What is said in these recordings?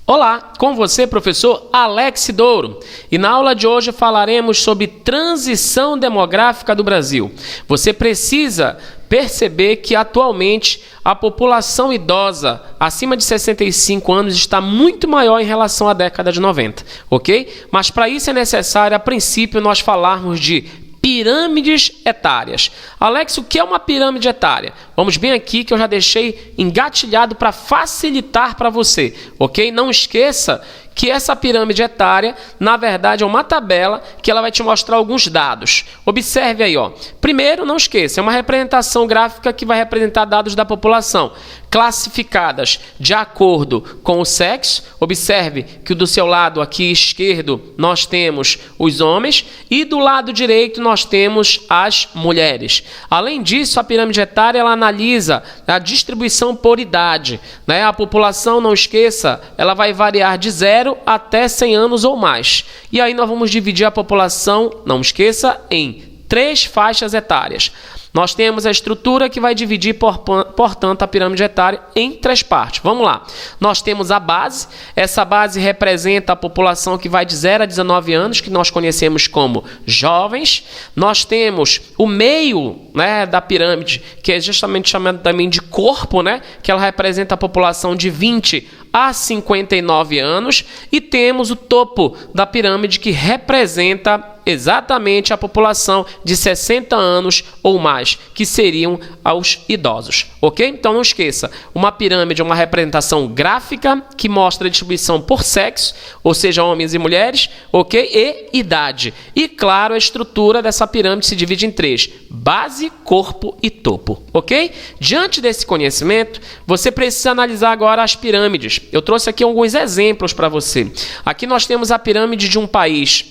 Olá, com você, professor Alex Douro. E na aula de hoje falaremos sobre transição demográfica do Brasil. Você precisa perceber que atualmente a população idosa acima de 65 anos está muito maior em relação à década de 90, ok? Mas para isso é necessário, a princípio, nós falarmos de pirâmides etárias. Alex, o que é uma pirâmide etária? Vamos bem aqui que eu já deixei engatilhado para facilitar para você, ok? Não esqueça que essa pirâmide etária, na verdade, é uma tabela que ela vai te mostrar alguns dados. Observe aí, ó. Primeiro, não esqueça, é uma representação gráfica que vai representar dados da população, classificadas de acordo com o sexo. Observe que do seu lado aqui esquerdo nós temos os homens e do lado direito nós temos as mulheres. Além disso, a pirâmide etária ela analisa a distribuição por idade, né? A população, não esqueça, ela vai variar de 0 até 100 anos ou mais. E aí nós vamos dividir a população, não esqueça, em 3 faixas etárias. Nós temos a estrutura que vai dividir, portanto, a pirâmide etária em 3 partes. Vamos lá. Nós temos a base. Essa base representa a população que vai de 0 a 19 anos, que nós conhecemos como jovens. Nós temos o meio, né, da pirâmide, que é justamente chamado também de corpo, né, que ela representa a população de 20 a 59 anos. E temos o topo da pirâmide, que representa exatamente a população de 60 anos ou mais, que seriam aos idosos, ok? Então não esqueça, uma pirâmide é uma representação gráfica que mostra a distribuição por sexo, ou seja, homens e mulheres, ok? E idade. E claro, a estrutura dessa pirâmide se divide em 3, base, corpo e topo, ok? Diante desse conhecimento, você precisa analisar agora as pirâmides. Eu trouxe aqui alguns exemplos para você. Aqui nós temos a pirâmide de um país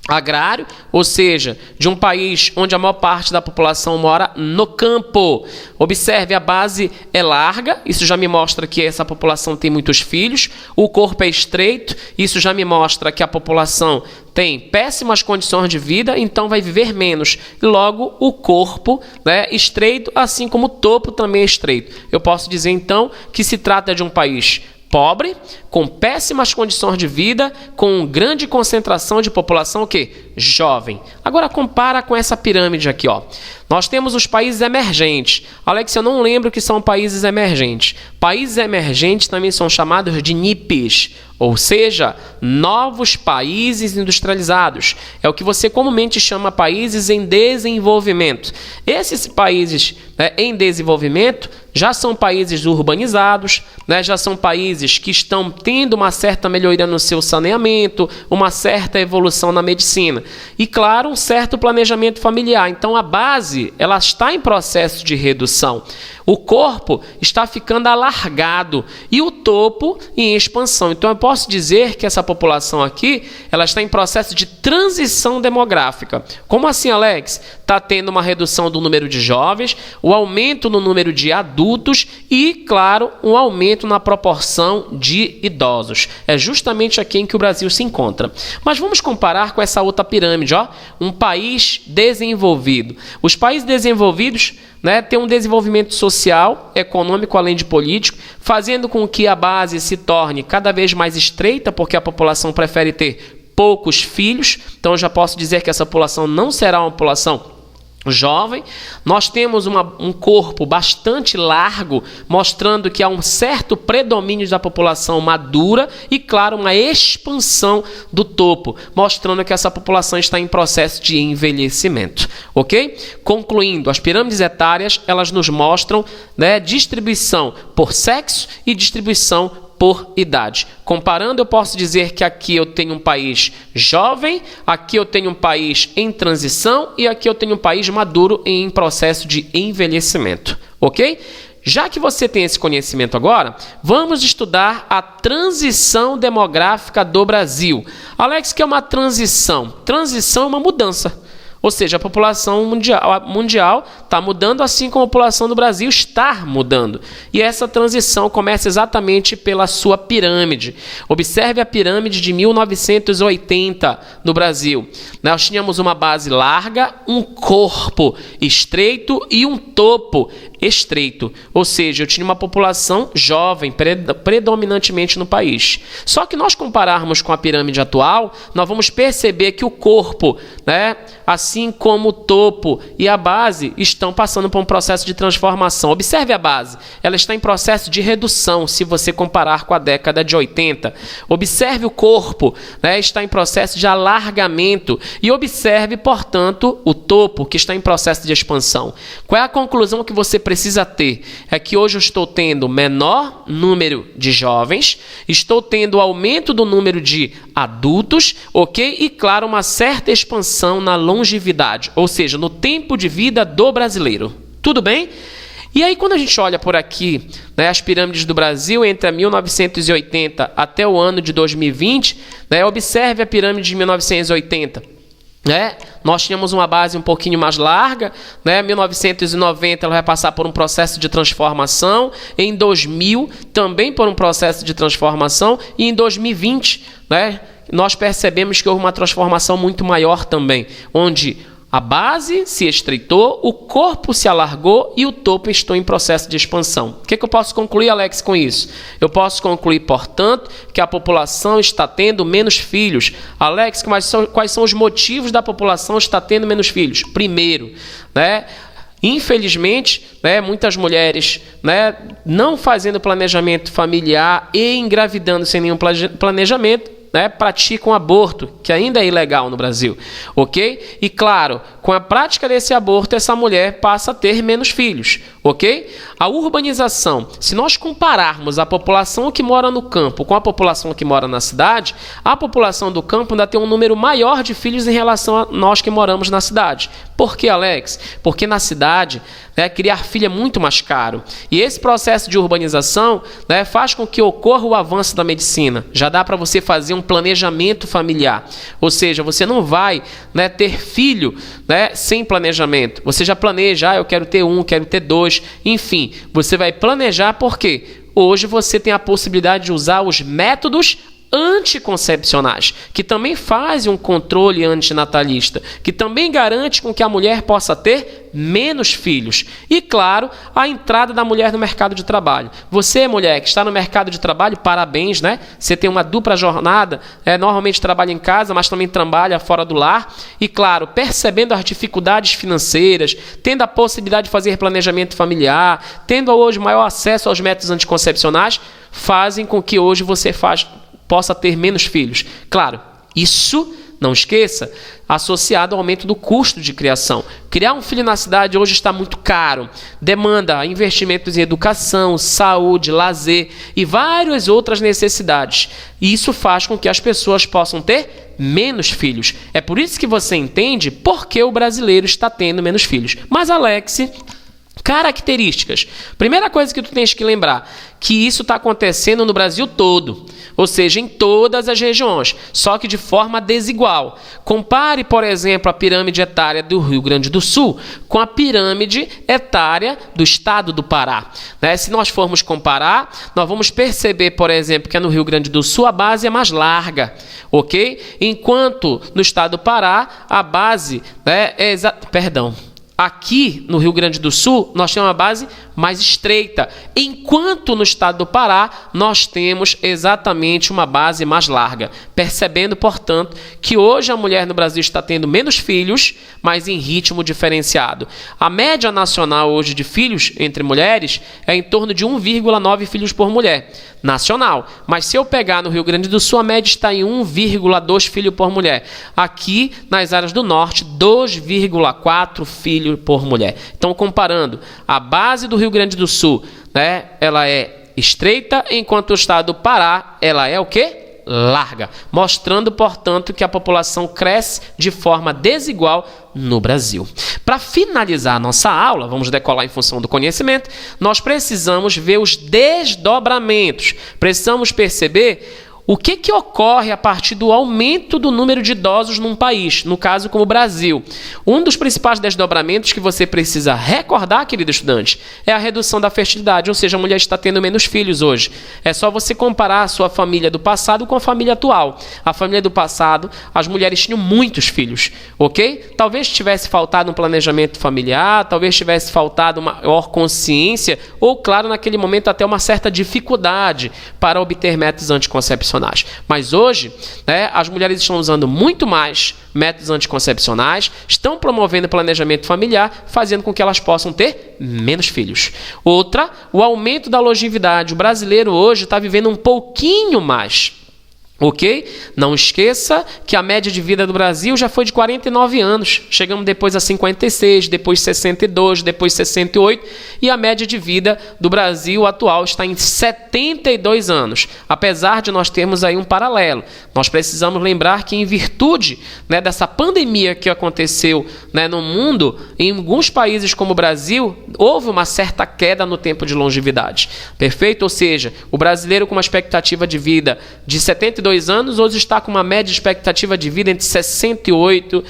agrário, ou seja, de um país onde a maior parte da população mora no campo. Observe, a base é larga, isso já me mostra que essa população tem muitos filhos. O corpo é estreito, isso já me mostra que a população tem péssimas condições de vida, então vai viver menos. Logo, o corpo, né, estreito, assim como o topo também é estreito. Eu posso dizer, então, que se trata de um país pobre, com péssimas condições de vida, com grande concentração de população, o quê? Jovem. Agora compara com essa pirâmide aqui, ó. Nós temos os países emergentes. Alex, eu não lembro o que são países emergentes. Países emergentes também são chamados de NIPs, ou seja, novos países industrializados. É o que você comumente chama países em desenvolvimento. Esses países, né, em desenvolvimento já são países urbanizados, né, já são países que estão tendo uma certa melhoria no seu saneamento, uma certa evolução na medicina. E, claro, um certo planejamento familiar. Então, a base ela está em processo de redução. O corpo está ficando alargado e o topo em expansão. Então, eu posso dizer que essa população aqui ela está em processo de transição demográfica. Como assim, Alex? Está tendo uma redução do número de jovens, o aumento no número de adultos e, claro, um aumento na proporção de idosos. É justamente aqui em que o Brasil se encontra. Mas vamos comparar com essa outra pirâmide, ó, um país desenvolvido. Os países desenvolvidos, né, têm um desenvolvimento social, econômico, além de político, fazendo com que a base se torne cada vez mais estreita, porque a população prefere ter poucos filhos. Então, eu já posso dizer que essa população não será uma população jovem. Nós temos um corpo bastante largo, mostrando que há um certo predomínio da população madura e, claro, uma expansão do topo, mostrando que essa população está em processo de envelhecimento, ok? Concluindo, as pirâmides etárias, elas nos mostram, né, distribuição por sexo e distribuição por idade. Comparando, eu posso dizer que aqui eu tenho um país jovem, aqui eu tenho um país em transição e aqui eu tenho um país maduro em processo de envelhecimento, ok? Já que você tem esse conhecimento agora, vamos estudar a transição demográfica do Brasil. Alex, o que é uma transição? Transição é uma mudança. Ou seja, a população mundial está mudando, assim como a população do Brasil está mudando. E essa transição começa exatamente pela sua pirâmide. Observe a pirâmide de 1980 no Brasil. Nós tínhamos uma base larga, um corpo estreito e um topo estreito, ou seja, eu tinha uma população jovem, predominantemente no país. Só que nós compararmos com a pirâmide atual, nós vamos perceber que o corpo, né, assim como o topo e a base, estão passando por um processo de transformação. Observe a base, ela está em processo de redução, se você comparar com a década de 80. Observe o corpo, né, está em processo de alargamento. E observe, portanto, o topo, que está em processo de expansão. Qual é a conclusão que você precisa ter? É que hoje eu estou tendo menor número de jovens, estou tendo aumento do número de adultos, ok? E, claro, uma certa expansão na longevidade, ou seja, no tempo de vida do brasileiro. Tudo bem? E aí, quando a gente olha por aqui, né, as pirâmides do Brasil entre 1980 até o ano de 2020, né, observe a pirâmide de 1980. Nós tínhamos uma base um pouquinho mais larga, né? 1990 ela vai passar por um processo de transformação, em 2000 também por um processo de transformação, e em 2020, né, nós percebemos que houve uma transformação muito maior também, onde a base se estreitou, o corpo se alargou e o topo está em processo de expansão. O que eu posso concluir, Alex, com isso? Eu posso concluir, portanto, que a população está tendo menos filhos. Alex, quais são os motivos da população estar tendo menos filhos? Primeiro, né, infelizmente, né, muitas mulheres, né, não fazendo planejamento familiar e engravidando sem nenhum planejamento, né, praticam aborto, que ainda é ilegal no Brasil, ok? E claro, com a prática desse aborto, essa mulher passa a ter menos filhos, ok? A urbanização, se nós compararmos a população que mora no campo com a população que mora na cidade, a população do campo ainda tem um número maior de filhos em relação a nós que moramos na cidade. Por que, Alex? Porque na cidade, né, criar filho é muito mais caro. E esse processo de urbanização, né, faz com que ocorra o avanço da medicina. Já dá para você fazer um planejamento familiar. Ou seja, você não vai, né, ter filho, né, sem planejamento. Você já planeja, eu quero ter um, quero ter dois, enfim. Você vai planejar porque hoje você tem a possibilidade de usar os métodos anticoncepcionais, que também fazem um controle antinatalista, que também garante com que a mulher possa ter menos filhos. E, claro, a entrada da mulher no mercado de trabalho. Você, mulher, que está no mercado de trabalho, parabéns, né? Você tem uma dupla jornada, normalmente trabalha em casa, mas também trabalha fora do lar. E, claro, percebendo as dificuldades financeiras, tendo a possibilidade de fazer planejamento familiar, tendo hoje maior acesso aos métodos anticoncepcionais, fazem com que hoje você possa ter menos filhos. Claro, isso, não esqueça, associado ao aumento do custo de criação. Criar um filho na cidade hoje está muito caro, demanda investimentos em educação, saúde, lazer e várias outras necessidades. E isso faz com que as pessoas possam ter menos filhos. É por isso que você entende por que o brasileiro está tendo menos filhos. Mas, Alex, características. Primeira coisa que tu tens que lembrar, que isso está acontecendo no Brasil todo, ou seja, em todas as regiões, só que de forma desigual. Compare, por exemplo, a pirâmide etária do Rio Grande do Sul com a pirâmide etária do estado do Pará. Né? Se nós formos comparar, nós vamos perceber, por exemplo, que no Rio Grande do Sul a base é mais larga, ok? Enquanto no estado do Pará a base, né, aqui no Rio Grande do Sul, nós temos uma base mais estreita, enquanto no estado do Pará, nós temos exatamente uma base mais larga. Percebendo, portanto, que hoje a mulher no Brasil está tendo menos filhos, mas em ritmo diferenciado. A média nacional hoje de filhos entre mulheres é em torno de 1,9 filhos por mulher, nacional. Mas se eu pegar no Rio Grande do Sul, a média está em 1,2 filhos por mulher. Aqui, nas áreas do norte, 2,4 filhos por mulher. Então, comparando, a base do Rio Grande do Sul, né, ela é estreita, enquanto o estado do Pará, ela é o quê? Larga. Mostrando, portanto, que a população cresce de forma desigual no Brasil. Para finalizar a nossa aula, vamos decolar em função do conhecimento, nós precisamos ver os desdobramentos. Precisamos perceber o que ocorre a partir do aumento do número de idosos num país, no caso como o Brasil? Um dos principais desdobramentos que você precisa recordar, querido estudante, é a redução da fertilidade, ou seja, a mulher está tendo menos filhos hoje. É só você comparar a sua família do passado com a família atual. A família do passado, as mulheres tinham muitos filhos, ok? Talvez tivesse faltado um planejamento familiar, talvez tivesse faltado uma maior consciência, ou, claro, naquele momento até uma certa dificuldade para obter métodos anticoncepcionais. Mas hoje, as mulheres estão usando muito mais métodos anticoncepcionais, estão promovendo planejamento familiar, fazendo com que elas possam ter menos filhos. Outra, o aumento da longevidade. O brasileiro hoje está vivendo um pouquinho mais. Ok? Não esqueça que a média de vida do Brasil já foi de 49 anos. Chegamos depois a 56, depois 62, depois 68 e a média de vida do Brasil atual está em 72 anos. Apesar de nós termos aí um paralelo. Nós precisamos lembrar que em virtude dessa pandemia que aconteceu no mundo, em alguns países como o Brasil, houve uma certa queda no tempo de longevidade. Perfeito? Ou seja, o brasileiro com uma expectativa de vida de 72 anos, hoje está com uma média de expectativa de vida entre 68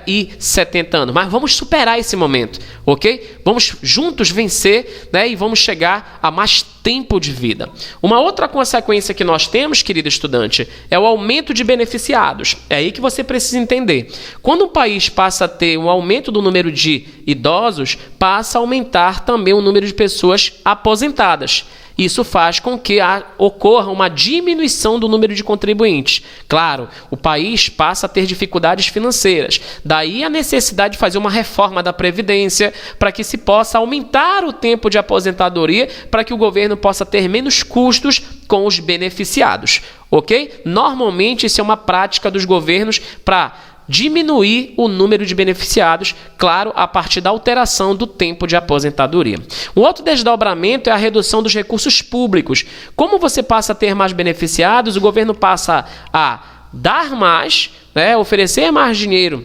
e 70 anos. Mas vamos superar esse momento, ok? Vamos juntos vencer e vamos chegar a mais tempo de vida. Uma outra consequência que nós temos, querido estudante, é o aumento de beneficiados. É aí que você precisa entender. Quando um país passa a ter um aumento do número de idosos, passa a aumentar também o número de pessoas aposentadas. Isso faz com que ocorra uma diminuição do número de contribuintes. Claro, o país passa a ter dificuldades financeiras. Daí a necessidade de fazer uma reforma da Previdência para que se possa aumentar o tempo de aposentadoria para que o governo possa ter menos custos com os beneficiados. Ok? Normalmente isso é uma prática dos governos para diminuir o número de beneficiados, claro, a partir da alteração do tempo de aposentadoria. Um outro desdobramento é a redução dos recursos públicos. Como você passa a ter mais beneficiados, o governo passa a dar mais, oferecer mais dinheiro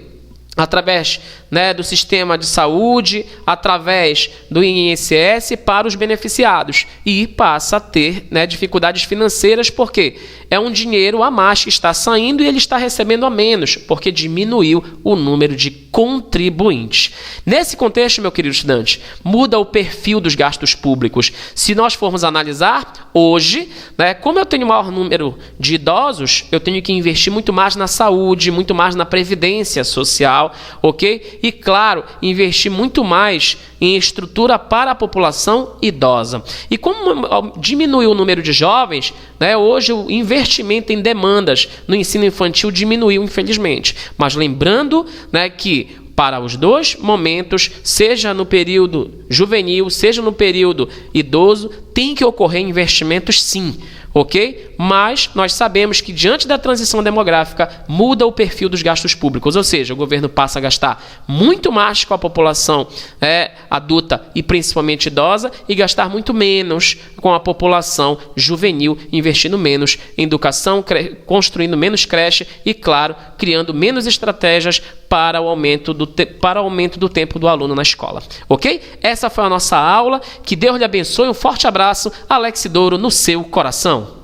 através do sistema de saúde, através do INSS para os beneficiados e passa a ter dificuldades financeiras porque é um dinheiro a mais que está saindo e ele está recebendo a menos porque diminuiu o número de contribuintes. Nesse contexto, meu querido estudante, muda o perfil dos gastos públicos. Se nós formos analisar, hoje, como eu tenho maior número de idosos, eu tenho que investir muito mais na saúde, muito mais na previdência social, ok? E, claro, investir muito mais em estrutura para a população idosa. E como diminuiu o número de jovens, hoje o investimento em demandas no ensino infantil diminuiu, infelizmente. Mas lembrando que para os dois momentos, seja no período juvenil, seja no período idoso, tem que ocorrer investimentos sim, ok? Mas nós sabemos que diante da transição demográfica muda o perfil dos gastos públicos, ou seja, o governo passa a gastar muito mais com a população adulta e principalmente idosa e gastar muito menos com a população juvenil, investindo menos em educação, construindo menos creche e, claro, criando menos estratégias para o aumento do tempo do aluno na escola, ok? Essa foi a nossa aula, que Deus lhe abençoe, um forte abraço, Alex Douro no seu coração.